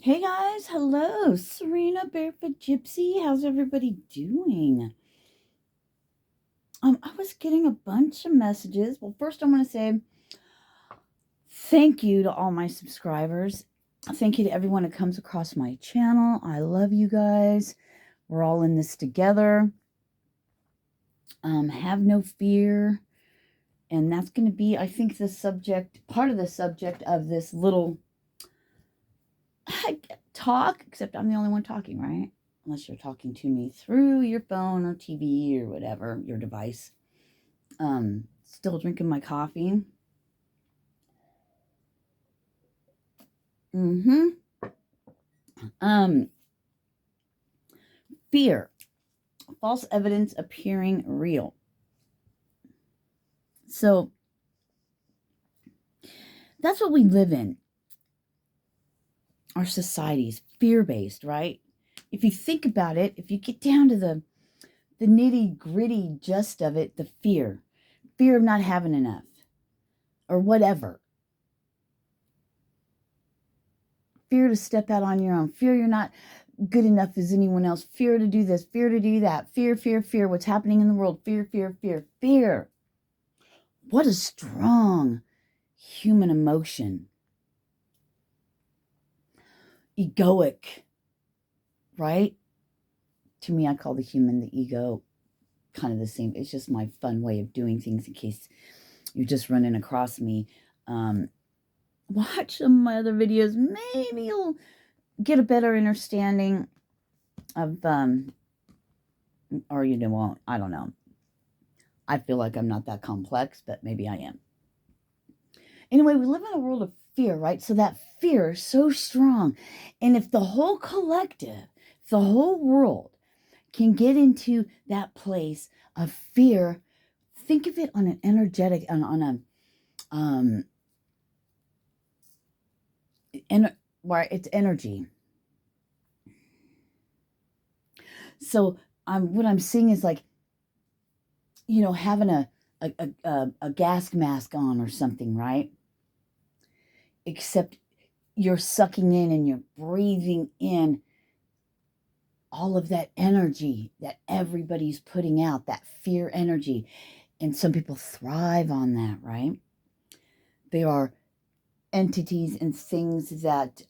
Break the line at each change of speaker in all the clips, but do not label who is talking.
Hey guys, hello, Sirena Barefoot Gypsy. How's everybody doing? I was getting a bunch of messages. Well, first I want to say thank you to all my subscribers. Thank you to everyone that comes across my channel. I love you guys. We're all in this together. Have no fear. And that's going to be, I think, part of the subject of this little talk, except I'm the only one talking, right? Unless you're talking to me through your phone or TV or whatever, your device. Still drinking my coffee. Fear. False evidence appearing real. So that's what we live in. Our society's fear-based, right? If you think about it, if you get down to the nitty-gritty gist of it, the fear of not having enough or whatever. Fear to step out on your own. Fear you're not good enough as anyone else. Fear to do this. Fear to do that. Fear. What's happening in the world. Fear. What a strong human emotion. Egoic, right? To me, I call the human, the ego, kind of the same. It's just my fun way of doing things in case you're just running across me. Watch some of my other videos. Maybe you'll get a better understanding of, or you won't. I don't know. I feel like I'm not that complex, but maybe I am. Anyway, we live in a world of fear, right? So that fear is so strong. And if the whole collective, the whole world can get into that place of fear, think of it on an energetic, where it's energy. So what I'm seeing is like, having a gas mask on or something, right? Except you're sucking in and you're breathing in all of that energy that everybody's putting out, that fear energy. And some people thrive on that, right? They are entities and things that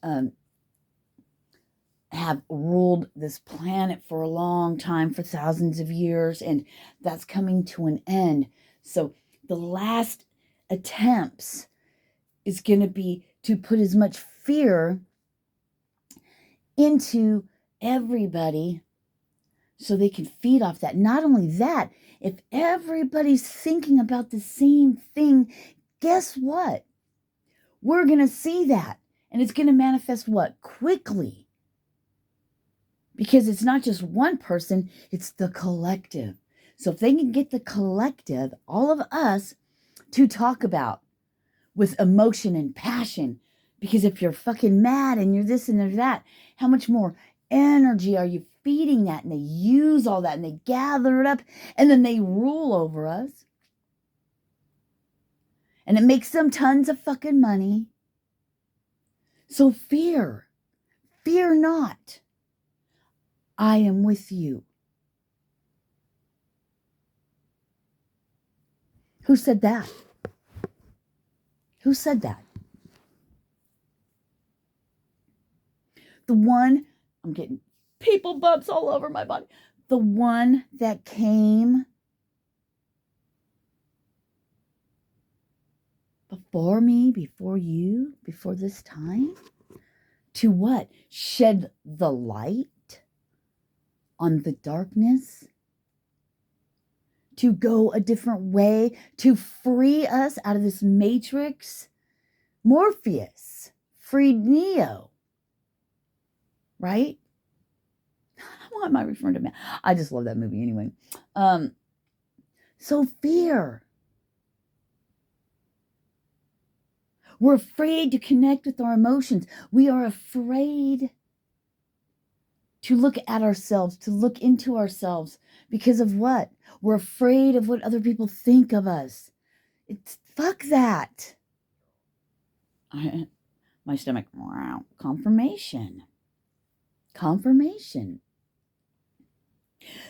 have ruled this planet for a long time, for thousands of years, and that's coming to an end. So the last attempts is going to be to put as much fear into everybody so they can feed off that. Not only that, if everybody's thinking about the same thing, guess what? We're going to see that. And it's going to manifest what? Quickly. Because it's not just one person, it's the collective. So if they can get the collective, all of us, to talk about with emotion and passion, because if you're fucking mad and you're this and there's that, how much more energy are you feeding that? And they use all that and they gather it up and then they rule over us. And it makes them tons of fucking money. So fear not. I am with you. Who said that? Who said that? The one, I'm getting people bumps all over my body. The one that came before me, before you, before this time, to what? Shed the light on the darkness, to go a different way, to free us out of this matrix. Morpheus freed Neo, right? Why am I referring to man? I just love that movie anyway. So fear. We're afraid to connect with our emotions. We are afraid to look at ourselves, to look into ourselves. Because of what? We're afraid of what other people think of us. Fuck that. My stomach, wow, confirmation. Confirmation.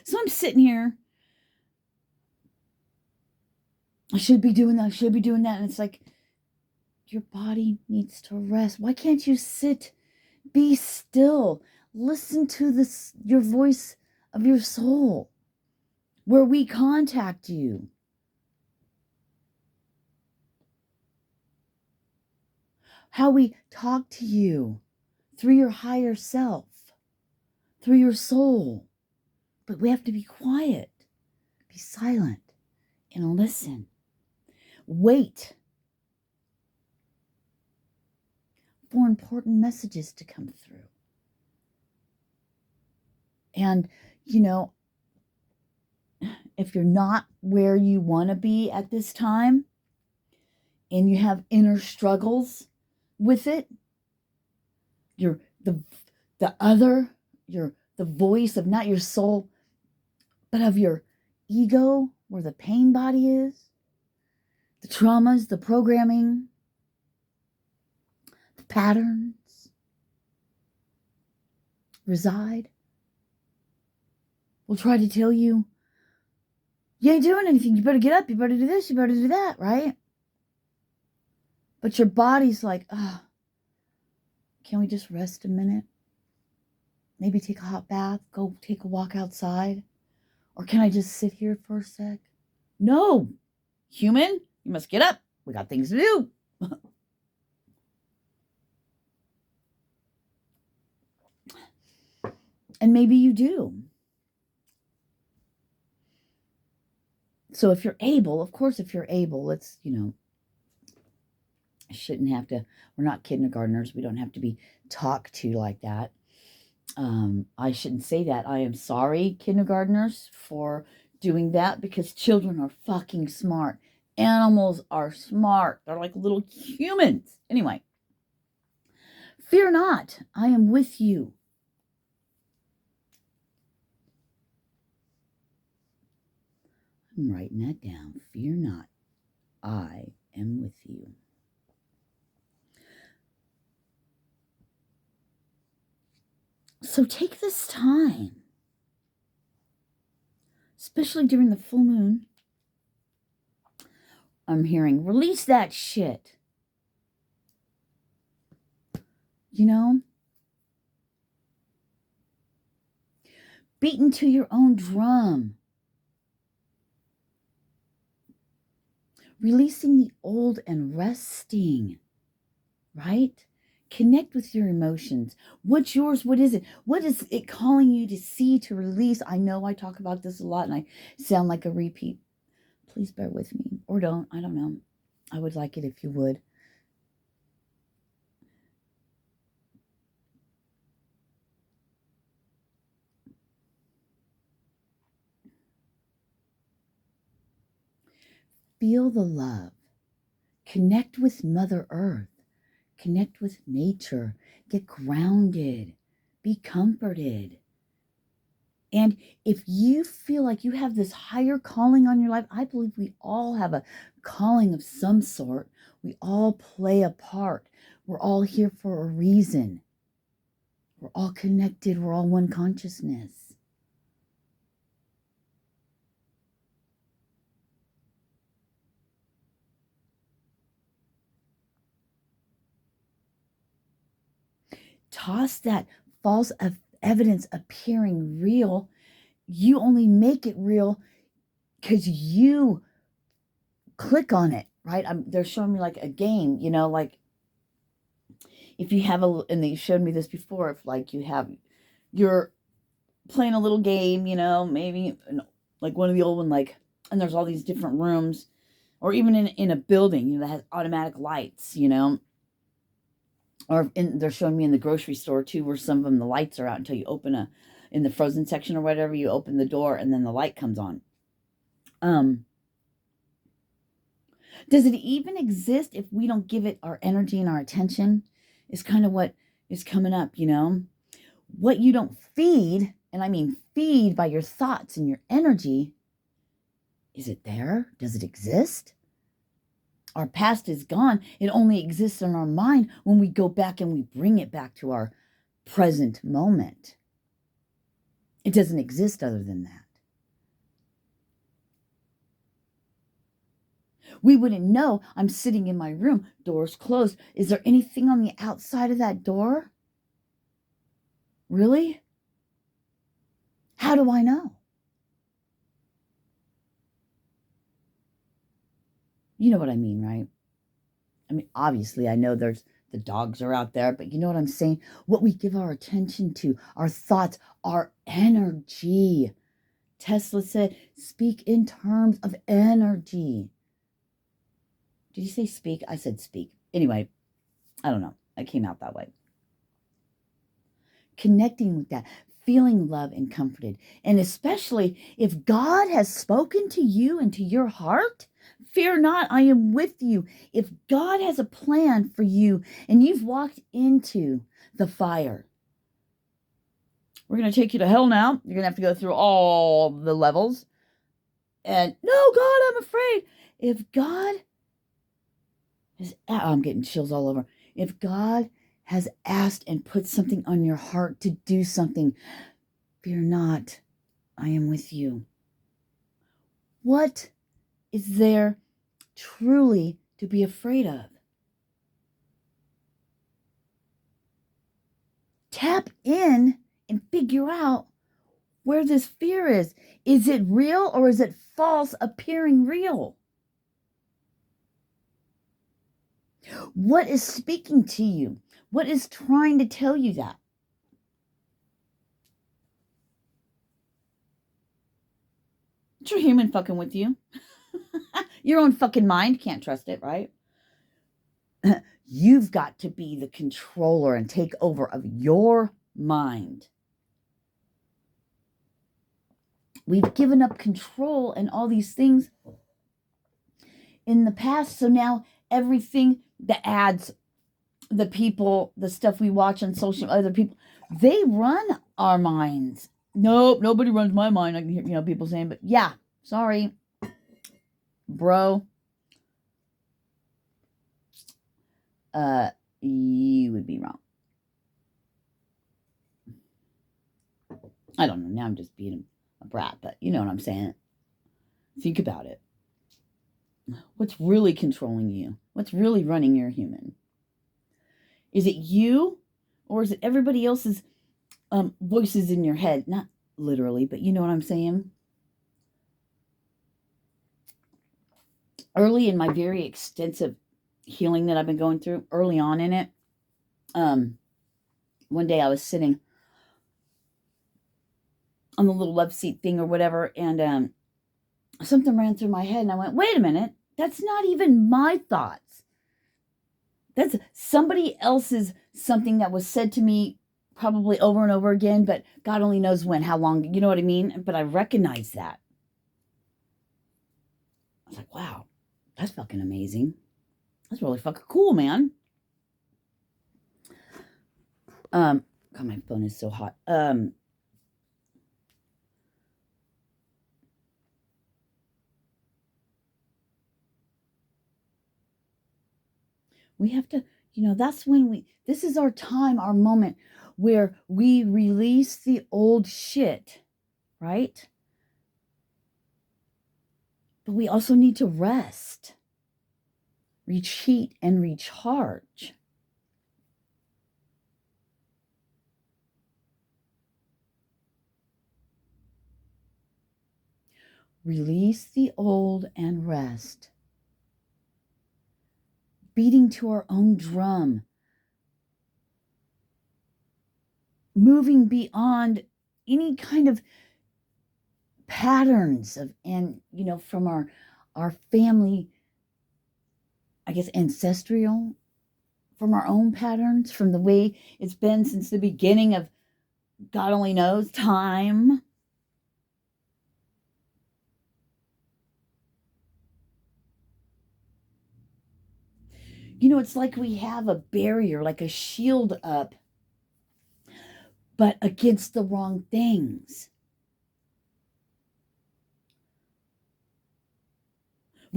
So I'm sitting here. I should be doing that. I should be doing that. And it's like, your body needs to rest. Why can't you sit, be still, listen to this, your voice of your soul, where we contact you? How we talk to you through your higher self, through your soul. But we have to be quiet, be silent, and listen. Wait for important messages to come through. And, if you're not where you want to be at this time and you have inner struggles with it, you're the voice of not your soul, but of your ego, where the pain body is, the traumas, the programming, the patterns reside. We'll try to tell you, you ain't doing anything. You better get up. You better do this. You better do that, right? But your body's like, can we just rest a minute? Maybe take a hot bath, go take a walk outside. Or can I just sit here for a sec? No, human, you must get up. We got things to do. And maybe you do. So if you're able, of course, if you're able, let's, shouldn't have to, we're not kindergartners. We don't have to be talked to like that. I shouldn't say that. I am sorry, kindergartners, for doing that, because children are fucking smart. Animals are smart. They're like little humans. Anyway, fear not. I am with you. I'm writing that down. Fear not. I am with you. So take this time, especially during the full moon. I'm hearing, release that shit. Beating to your own drum. Releasing the old and resting, right? Connect with your emotions. What's yours? What is it? What is it calling you to see, to release? I know I talk about this a lot and I sound like a repeat. Please bear with me, or don't. I don't know. I would like it if you would. Feel the love. Connect with Mother Earth. Connect with nature. Get grounded. Be comforted. And if you feel like you have this higher calling on your life, I believe we all have a calling of some sort. We all play a part. We're all here for a reason. We're all connected. We're all one consciousness. Toss that false evidence appearing real. You only make it real because you click on it, right? They're showing me like a game, like if you have and they showed me this before, if like you're playing a little game, maybe like one of the old one, like, and there's all these different rooms, or even in a building, that has automatic lights, or they're showing me in the grocery store too, where some of them, the lights are out until you open in the frozen section or whatever, you open the door and then the light comes on. Does it even exist if we don't give it our energy and our attention? Is kind of what is coming up, What you don't feed, and I mean feed by your thoughts and your energy, is it there? Does it exist? Our past is gone. It only exists in our mind when we go back and we bring it back to our present moment. It doesn't exist other than that. We wouldn't know. I'm sitting in my room, doors closed. Is there anything on the outside of that door? Really? How do I know? You know what I mean, right? I mean, obviously, I know the dogs are out there, but you know what I'm saying? What we give our attention to, our thoughts, our energy. Tesla said, speak in terms of energy. Did you say speak? I said speak. Anyway, I don't know. I came out that way. Connecting with that, feeling love and comforted. And especially if God has spoken to you and to your heart, fear not, I am with you. If God has a plan for you and you've walked into the fire, we're going to take you to hell now. You're going to have to go through all the levels. And no, God, I'm afraid. If God is, I'm getting chills all over. If God has asked and put something on your heart to do something, fear not, I am with you. What is there truly to be afraid of? Tap in and figure out where this fear is. Is it real or is it false appearing real? What is speaking to you? What is trying to tell you that? It's your human fucking with you. Your own fucking mind, can't trust it, right? You've got to be the controller and take over of your mind. We've given up control and all these things in the past. So now everything, the ads, the people, the stuff we watch on social, other people, they run our minds. Nope, nobody runs my mind. I can hear, people saying, but yeah, sorry, bro. You would be wrong. I don't know. Now I'm just being a brat, but you know what I'm saying. Think about it. What's really controlling you? What's really running your human? Is it you, or is it everybody else's voices in your head? Not literally, but you know what I'm saying. Early in my very extensive healing that I've been going through, early on in it, one day I was sitting on the little love seat thing or whatever, and something ran through my head, and I went, wait a minute, that's not even my thoughts. That's somebody else's something that was said to me probably over and over again, but God only knows when, how long, you know what I mean? But I recognize that. I was like, wow, that's fucking amazing. That's really fucking cool, man. God, my phone is so hot. We have to, that's when this is our time, our moment where we release the old shit, right? But we also need to rest, retreat, and recharge. Release the old and rest. Beating to our own drum. Moving beyond any kind of patterns of, and from our family, I guess ancestral, from our own patterns, from the way it's been since the beginning of God only knows time. It's like we have a barrier, like a shield up, but against the wrong things.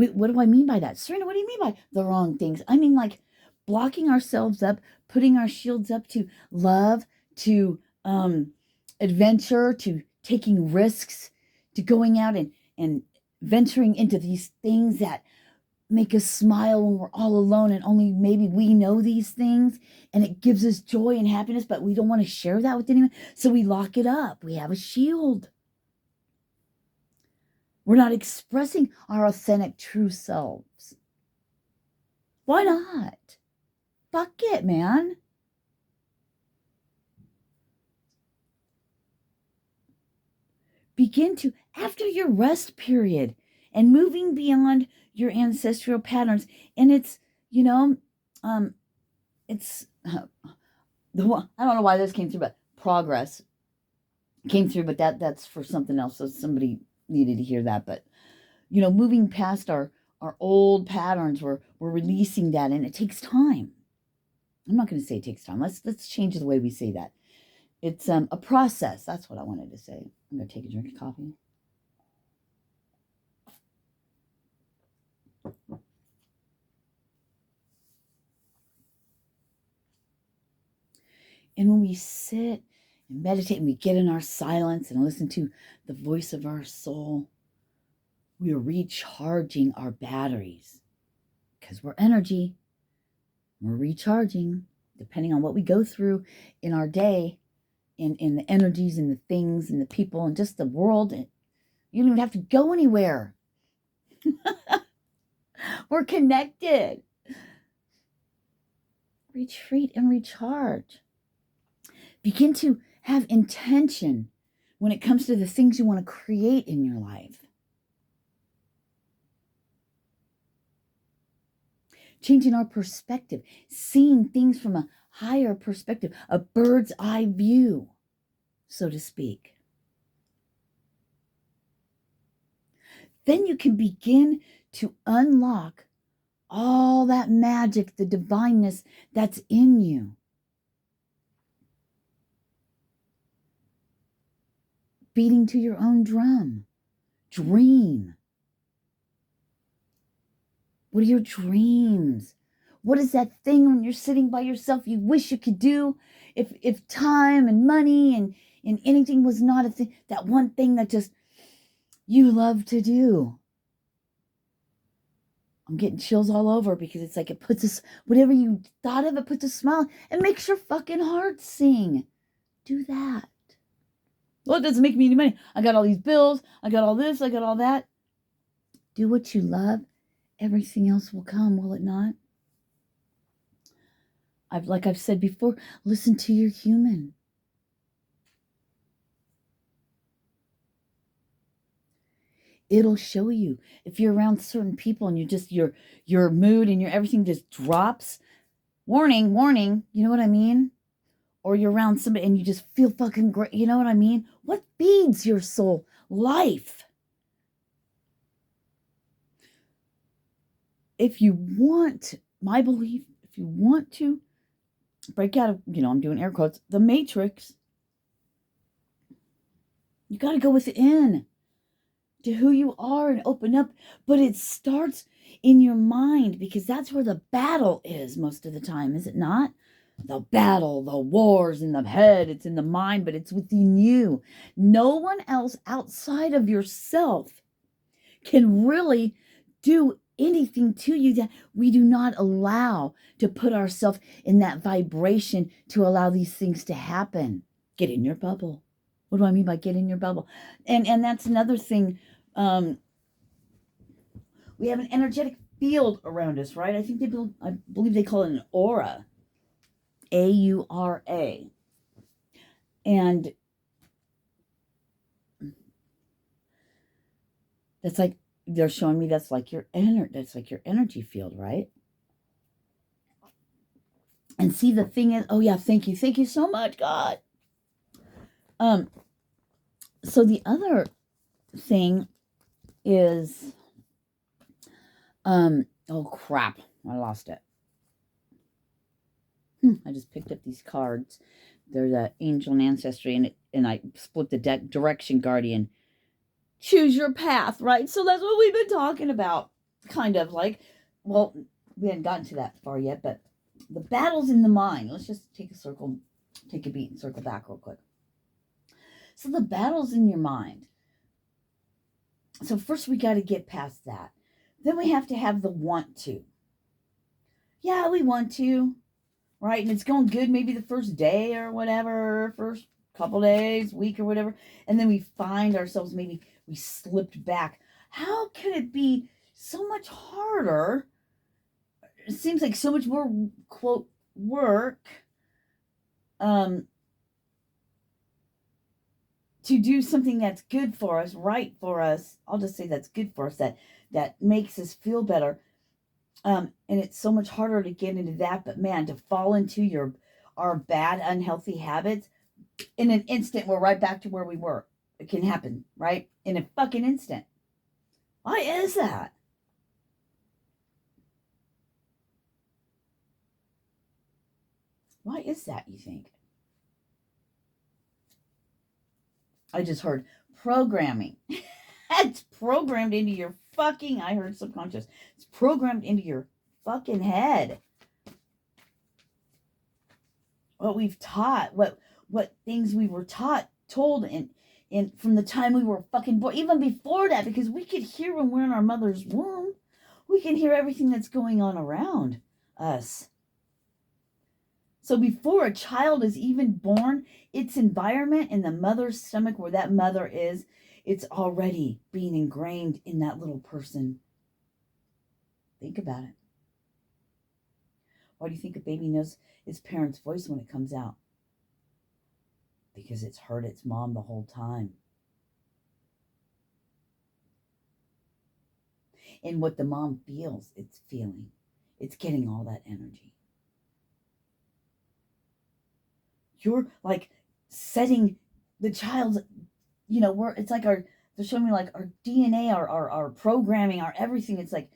What do I mean by that? Serena, what do you mean by the wrong things? I mean, like blocking ourselves up, putting our shields up to love, to adventure, to taking risks, to going out and venturing into these things that make us smile when we're all alone and only maybe we know these things, and it gives us joy and happiness, but we don't want to share that with anyone. So we lock it up. We have a shield. We're not expressing our authentic true selves. Why not? Fuck it, man. Begin to, after your rest period and moving beyond your ancestral patterns, and it's, it's the one, I don't know why this came through, but progress came through, but that's for something else. So somebody needed to hear that. But moving past our old patterns, we're releasing that, and it takes time. I'm not going to say it takes time. Let's change the way we say that. It's a process. That's what I wanted to say. I'm going to take a drink of coffee. And when we sit and meditate and we get in our silence and listen to the voice of our soul, we are recharging our batteries, because we're energy. We're recharging depending on what we go through in our day, in the energies and the things and the people and just the world. And you don't even have to go anywhere. We're connected. Retreat and recharge. Begin to have intention when it comes to the things you want to create in your life. Changing our perspective, seeing things from a higher perspective, a bird's eye view, so to speak. Then you can begin to unlock all that magic, the divineness that's in you. Beating to your own drum. Dream. What are your dreams? What is that thing when you're sitting by yourself you wish you could do? If time and money and anything was not a thing, that one thing that just you love to do. I'm getting chills all over, because it's like it puts us, whatever you thought of, it puts a smile and makes your fucking heart sing. Do that. Well, it doesn't make me any money. I got all these bills. I got all this. I got all that. Do what you love. Everything else will come, will it not? Like I've said before, listen to your human. It'll show you. If you're around certain people and you just, your mood and your everything just drops, warning, you know what I mean? Or you're around somebody and you just feel fucking great, you know what I mean? What feeds your soul? Life. If you want, my belief, if you want to break out of, I'm doing air quotes, the matrix, you got to go within to who you are and open up. But it starts in your mind, because that's where the battle is most of the time, is it not? The battle, the wars in the head, it's in the mind, but it's within you. No one else outside of yourself can really do anything to you that we do not allow to put ourselves in that vibration to allow these things to happen. Get in your bubble. What do I mean by get in your bubble? And that's another thing. We have an energetic field around us, right? I believe they call it an aura. A-U-R-A. And that's like, they're showing me that's like your energy field, right? And see, the thing is, oh yeah, thank you so much, God. So the other thing is, oh crap, I lost it. I just picked up these cards. They're the Angel and Ancestry, and I split the deck. Direction Guardian. Choose your path, right? So that's what we've been talking about. kind of like, well, we hadn't gotten to that far yet, but the battles in the mind. Let's just take a beat and circle back real quick. So the battles in your mind. So first we got to get past that. Then we have to have the want to. Yeah, we want to, right? And it's going good maybe the first day or whatever, first couple days, week or whatever. And then we find ourselves, maybe we slipped back. How could it be so much harder? It seems like so much more, quote, work to do something that's good for us, right for us. I'll just say that's good for us, that makes us feel better. And it's so much harder to get into that. But man, to fall into our bad, unhealthy habits, in an instant, we're right back to where we were. It can happen, right? In a fucking instant. Why is that? Why is that, you think? I just heard programming. It's programmed into your fucking, I heard subconscious. It's programmed into your fucking head. What we've taught, what things we were told in from the time we were fucking born, even before that, because we could hear when we're in our mother's womb. We can hear everything that's going on around us. So before a child is even born, its environment in the mother's stomach, where that mother is, it's already being ingrained in that little person. Think about it. Why do you think a baby knows its parent's voice when it comes out? Because it's heard its mom the whole time. And what the mom feels, it's feeling. It's getting all that energy. You're like setting the child's, it's like they're showing me like our DNA, our programming, our everything. It's like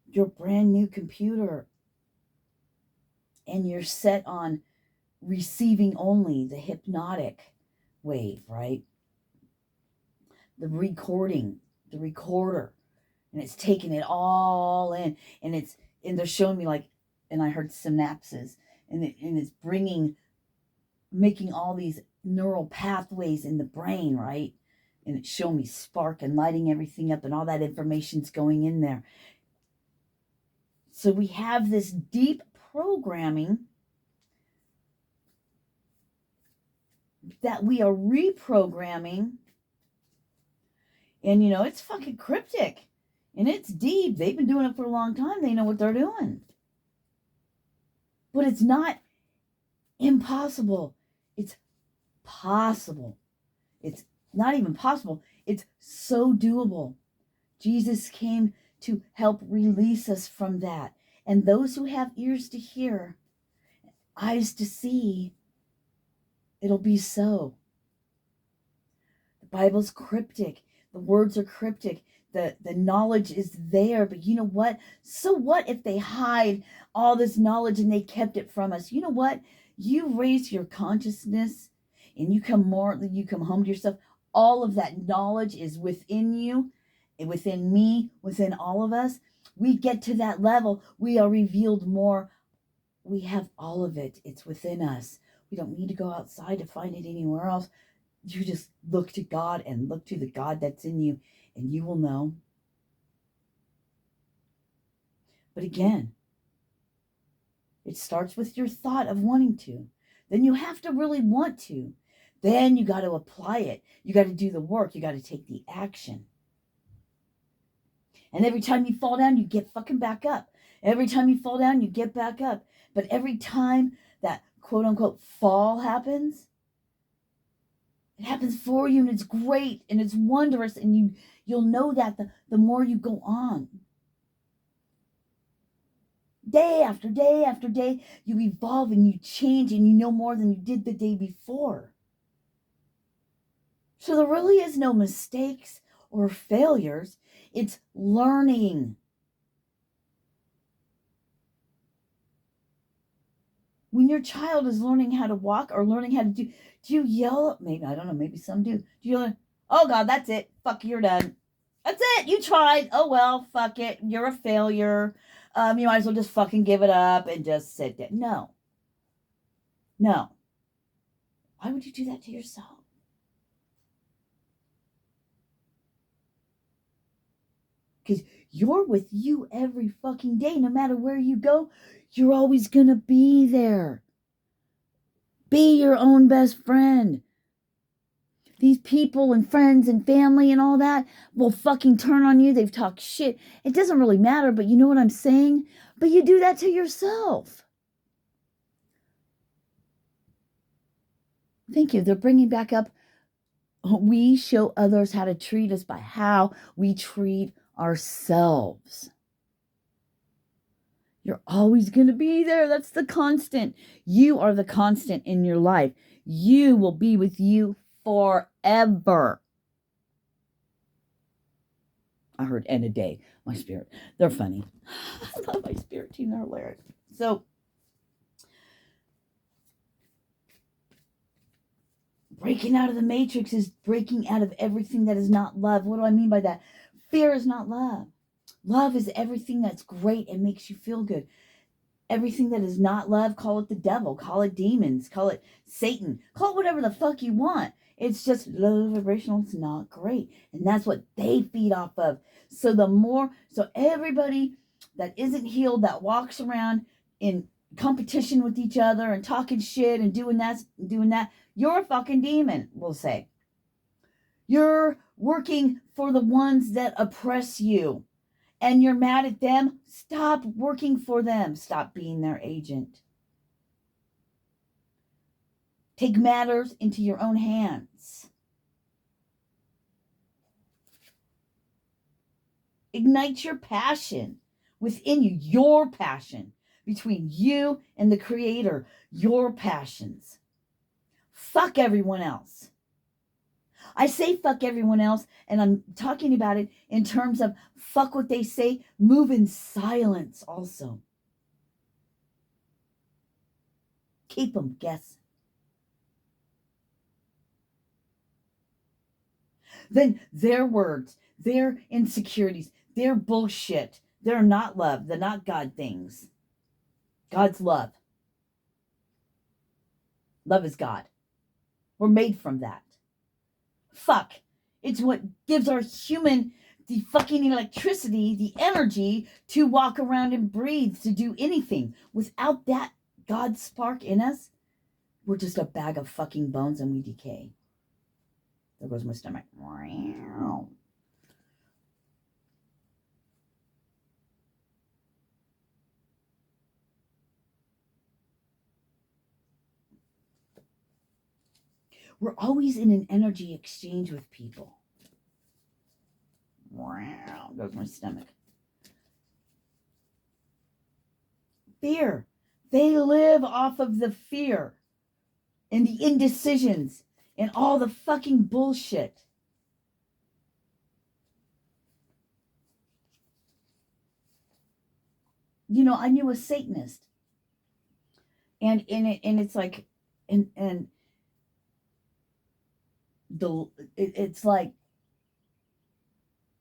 your brand new computer. And you're set on receiving only the hypnotic wave, right? The recorder. And it's taking it all in. And they're showing me like, and I heard synapses. And it's making all these neural pathways in the brain, right? And it's showing me spark and lighting everything up, and all that information's going in there. So we have this deep programming that we are reprogramming. And, it's fucking cryptic. And it's deep. They've been doing it for a long time. They know what they're doing. But it's not impossible. It's possible. It's not even possible. It's so doable. Jesus came to help release us from that. And those who have ears to hear, eyes to see, it'll be so. The Bible's cryptic. The words are cryptic. The knowledge is there. But you know what? So what if they hide all this knowledge and they kept it from us? You know what? You raise your consciousness and you come home to yourself. All of that knowledge is within you, within me, within all of us. We get to that level. We are revealed more. We have all of it. It's within us. We don't need to go outside to find it anywhere else. You just look to God and look to the God that's in you, and you will know. But again, it starts with your thought of wanting to. Then you have to really want to. Then you got to apply it. You got to do the work. You got to take the action. And every time you fall down, you get fucking back up. Every time you fall down, you get back up. But every time that quote unquote fall happens, it happens for you, and it's great and it's wondrous, and you'll know that the more you go on. Day after day after day, you evolve and you change, and you know more than you did the day before. So there really is no mistakes or failures. It's learning. When your child is learning how to walk or learning how to do you yell? Maybe, I don't know, maybe some do. Do you yell, oh God, that's it. Fuck, you're done. That's it. You tried. Oh, well, fuck it. You're a failure. You might as well just fucking give it up and just sit there. No. No. Why would you do that to yourself? Because you're with you every fucking day. No matter where you go, you're always going to be there. Be your own best friend. These people and friends and family and all that will fucking turn on you. They've talked shit. It doesn't really matter, but you know what I'm saying? But you do that to yourself. Thank you. They're bringing back up, we show others how to treat us by how we treat ourselves. You're always going to be there. That's the constant. You are the constant in your life. You will be with you forever. I heard end of day. My spirit. They're funny. I love my spirit team. They're hilarious. So, breaking out of the matrix is breaking out of everything that is not love. What do I mean by that? Fear is not love. Love is everything that's great and makes you feel good. Everything that is not love, call it the devil, call it demons, call it Satan, call it whatever the fuck you want. It's just low vibrational. It's not great. And that's what they feed off of. So everybody that isn't healed, that walks around in competition with each other and talking shit and doing that, you're a fucking demon, we'll say. You're working for the ones that oppress you. And you're mad at them, stop working for them. Stop being their agent. Take matters into your own hands. Ignite your passion within you, your passion, between you and the Creator, your passions. Fuck everyone else. I say fuck everyone else, and I'm talking about it in terms of fuck what they say, move in silence also. Keep them guessing. Then their words, their insecurities, their bullshit, they're not love. They're not God things. God's love. Love is God. We're made from that. Fuck. It's what gives our human the fucking electricity, the energy to walk around and breathe, to do anything. Without that God spark in us, we're just a bag of fucking bones and we decay. There goes my stomach. We're always in an energy exchange with people. Wow, goes my stomach. Fear. They live off of the fear and the indecisions and all the fucking bullshit. You know, I knew a Satanist, and it's like, it's like,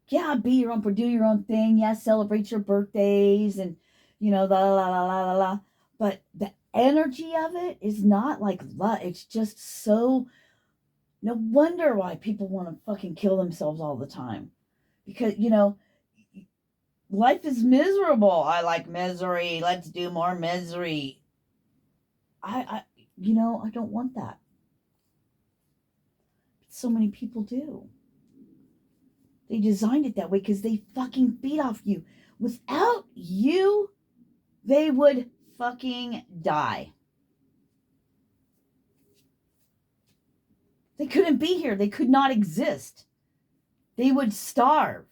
yeah, be your own, do your own thing. Yeah, celebrate your birthdays and, you know, la la la la la la. But the energy of it is not like love. It's just so, no wonder why people want to fucking kill themselves all the time. Because, you know, life is miserable. I like misery. Let's do more misery. I don't want that. But so many people do. They designed it that way because they fucking feed off you. Without you, they would fucking die. They couldn't be here. They could not exist. They would starve.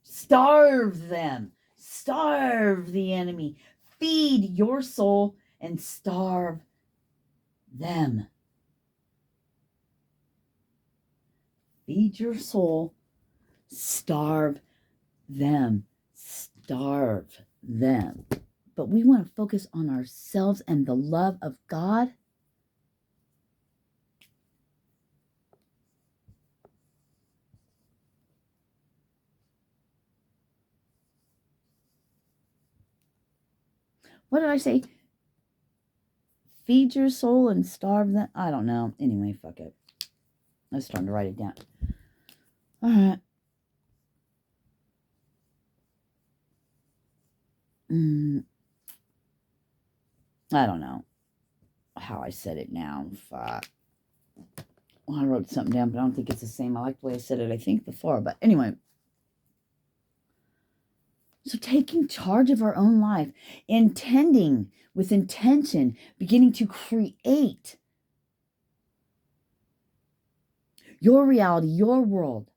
Starve them. Starve the enemy. Feed your soul and starve them. Feed your soul. Starve them. Starve them. But we want to focus on ourselves and the love of God. What did I say? Feed your soul and starve them. I don't know. Anyway, fuck it. I was starting to write it down. All right. I don't know how I said it now. Fuck. Well, I wrote something down, but I don't think it's the same. I like the way I said it, I think, before. But anyway. So taking charge of our own life, intending with intention, beginning to create your reality, your world.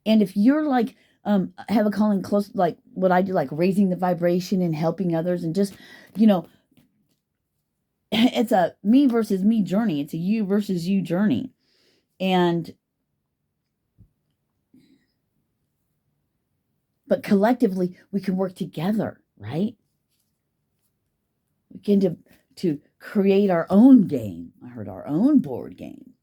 And if you're like, have a calling close, like what I do, like raising the vibration and helping others and just, it's a me versus me journey. It's a you versus you journey. But collectively, we can work together, right? We begin to create our own game. I heard our own board game,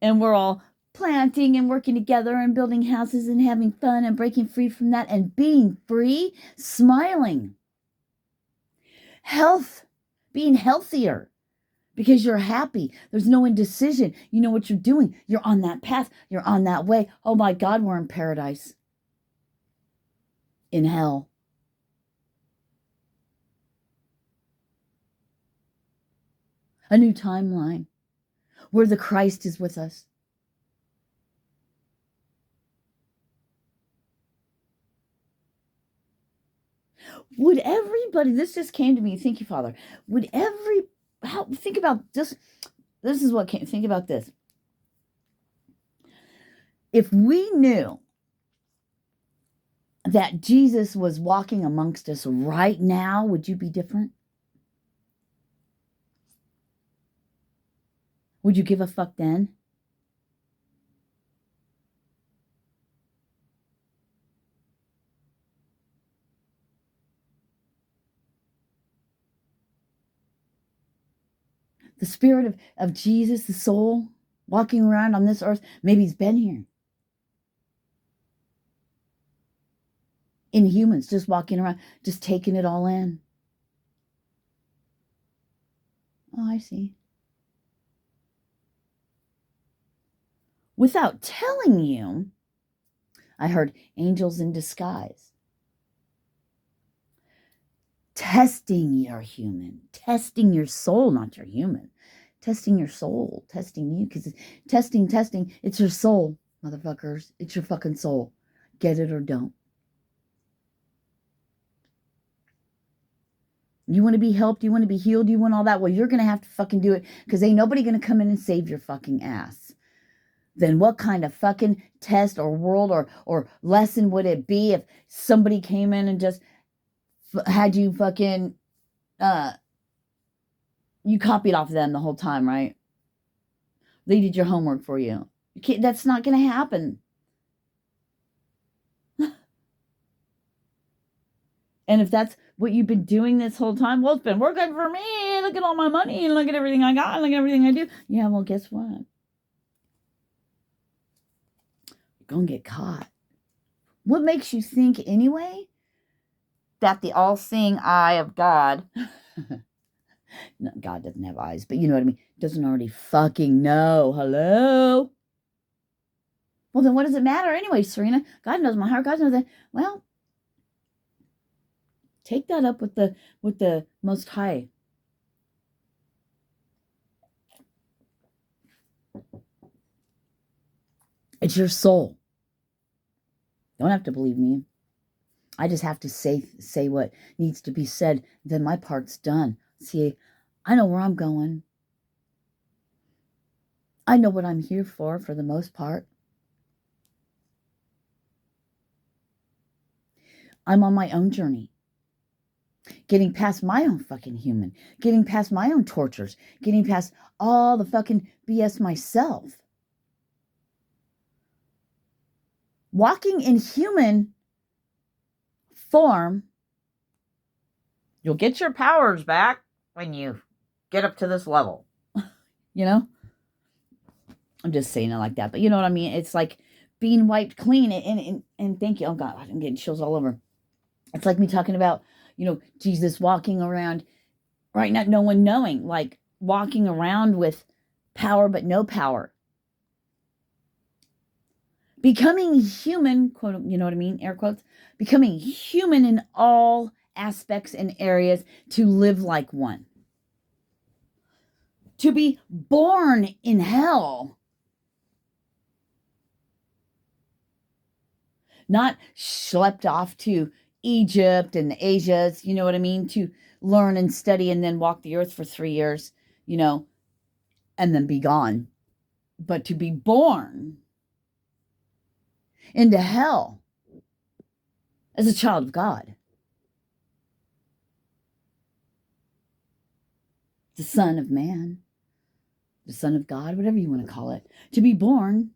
And we're all planting and working together and building houses and having fun and breaking free from that and being free, smiling. Health, being healthier because you're happy. There's no indecision. You know what you're doing. You're on that path. You're on that way. Oh my God, we're in paradise. In hell. A new timeline where the Christ is with us. Would everybody, this just came to me, thank you, Father. Think about this. This is what came, think about this. If we knew that Jesus was walking amongst us right now, would you be different? Would you give a fuck then? The spirit of Jesus, the soul, walking around on this earth, maybe he's been here. In humans, just walking around, just taking it all in. Oh, I see. Without telling you, I heard angels in disguise. Testing your human, testing your soul, not your human. Testing your soul, testing you, because testing, it's your soul, motherfuckers. It's your fucking soul. Get it or don't. You want to be helped, you want to be healed, you want all that. Well, you're going to have to fucking do it because ain't nobody going to come in and save your fucking ass. Then what kind of fucking test or world or lesson would it be if somebody came in and just had you fucking, you copied off them the whole time, right? They did your homework for you. That's not going to happen. And if that's what you've been doing this whole time, well, it's been working for me. Look at all my money and look at everything I got and look at everything I do. Yeah, well, guess what? You're going to get caught. What makes you think anyway that the all-seeing eye of God, no, God doesn't have eyes, but you know what I mean, doesn't already fucking know? Hello? Well, then what does it matter anyway, Sirena? God knows my heart. God knows that. Well, take that up with the Most High. It's your soul. Don't have to believe me. I just have to say what needs to be said. Then my part's done. See, I know where I'm going. I know what I'm here for the most part. I'm on my own journey. Getting past my own fucking human. Getting past my own tortures. Getting past all the fucking BS myself. Walking in human form, you'll get your powers back when you get up to this level. You know? I'm just saying it like that, but you know what I mean? It's like being wiped clean and thank you. Oh God, I'm getting chills all over. It's like me talking about Jesus walking around, right? Not no one knowing, like walking around with power but no power. Becoming human, quote, you know what I mean? Air quotes. Becoming human in all aspects and areas to live like one. To be born in hell. Not schlepped off to Egypt and the Asias, you know what I mean? To learn and study and then walk the earth for 3 years, and then be gone. But to be born into hell as a child of God. The Son of Man, the Son of God, whatever you want to call it. To be born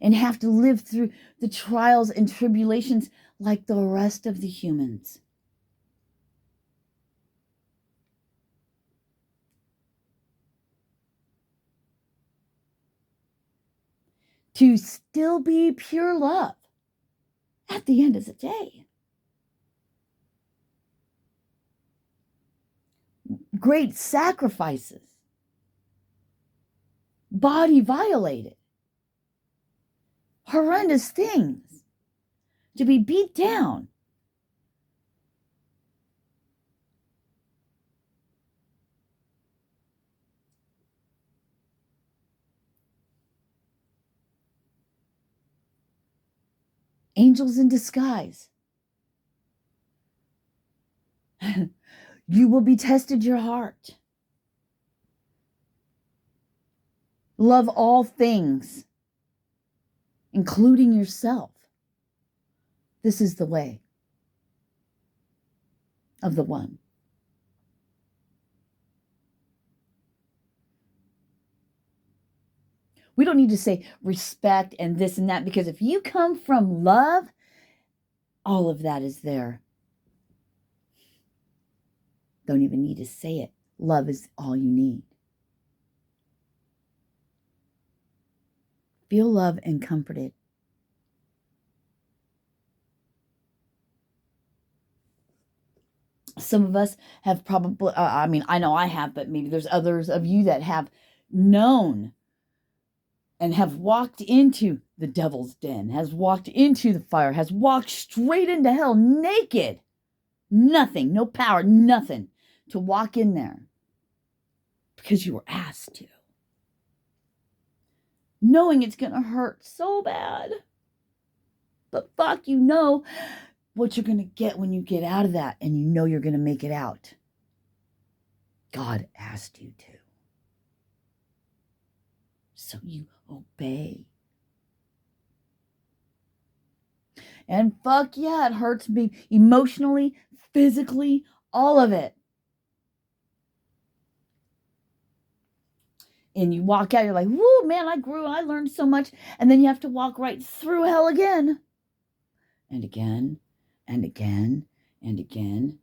and have to live through the trials and tribulations like the rest of the humans. To still be pure love at the end of the day. Great sacrifices. Body violated. Horrendous things. To be beat down. Angels in disguise. You will be tested your heart. Love all things, including yourself. This is the way of the one. We don't need to say respect and this and that, because if you come from love, all of that is there. Don't even need to say it. Love is all you need. Feel loved and comforted. Some of us have probably, I know I have, but maybe there's others of you that have known and have walked into the devil's den, has walked into the fire, has walked straight into hell naked. Nothing, no power, nothing to walk in there because you were asked to. Knowing it's going to hurt so bad. But fuck, you know what you're going to get when you get out of that, and you know you're going to make it out. God asked you to. So you obey. And fuck yeah, it hurts me emotionally, physically, all of it. And you walk out, you're like, whoo, man, I grew, I learned so much. And then you have to walk right through hell again. And again, and again, and again.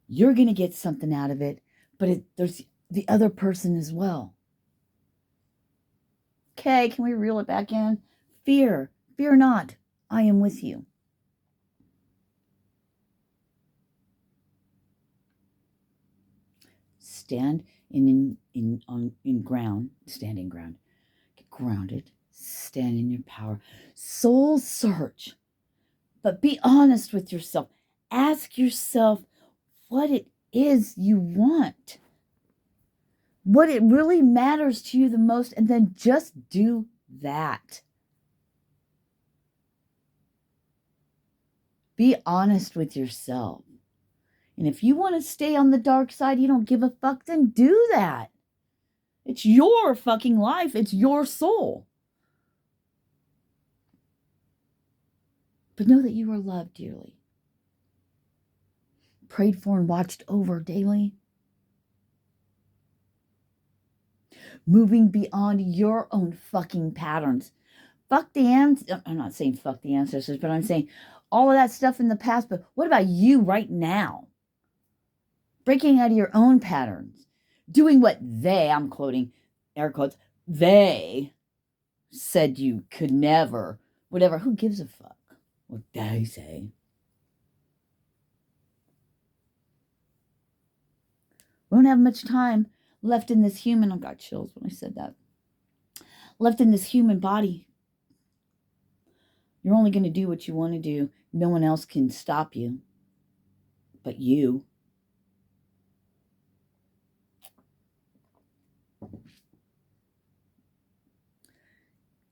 You're going to get something out of it, but there's the other person as well. Okay, can we reel it back in? Fear not, I am with you. Stand in ground, standing ground. Get grounded, stand in your power. Soul search, but be honest with yourself. Ask yourself what it is you want, what it really matters to you the most, and then just do that. Be honest with yourself. And if you want to stay on the dark side, you don't give a fuck, then do that. It's your fucking life. It's your soul. But know that you are loved dearly, prayed for and watched over daily. Moving beyond your own fucking patterns. Fuck the ancestors. I'm not saying fuck the ancestors, but I'm saying all of that stuff in the past. But what about you right now? Breaking out of your own patterns. Doing what they, I'm quoting air quotes, they said you could never whatever. Who gives a fuck what they say? We don't have much time left in this human. I got chills when I said that. Left in this human body. You're only going to do what you want to do. No one else can stop you but you.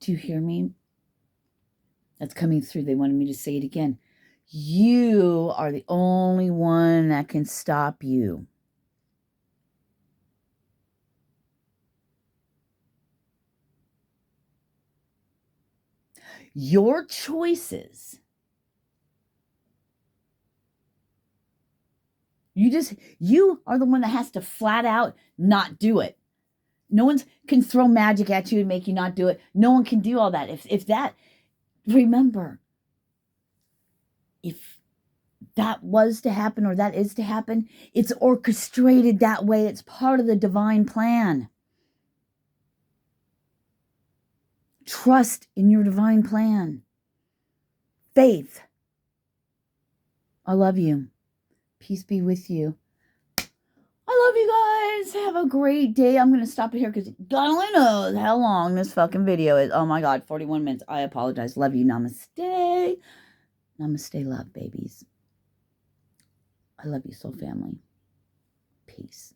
Do you hear me? That's coming through. They wanted me to say it again. You are the only one that can stop you. Your choices. You are the one that has to flat out not do it. No one can throw magic at you and make you not do it. No one can do all that. If that, remember, if that was to happen or that is to happen, it's orchestrated that way. It's part of the divine plan. Trust in your divine plan. Faith. I love you. Peace be with you. I love you guys. Have a great day. I'm going to stop it here because God only knows how long this fucking video is. Oh my God, 41 minutes. I apologize. Love you. Namaste. Namaste, love, babies. I love you, soul family. Peace.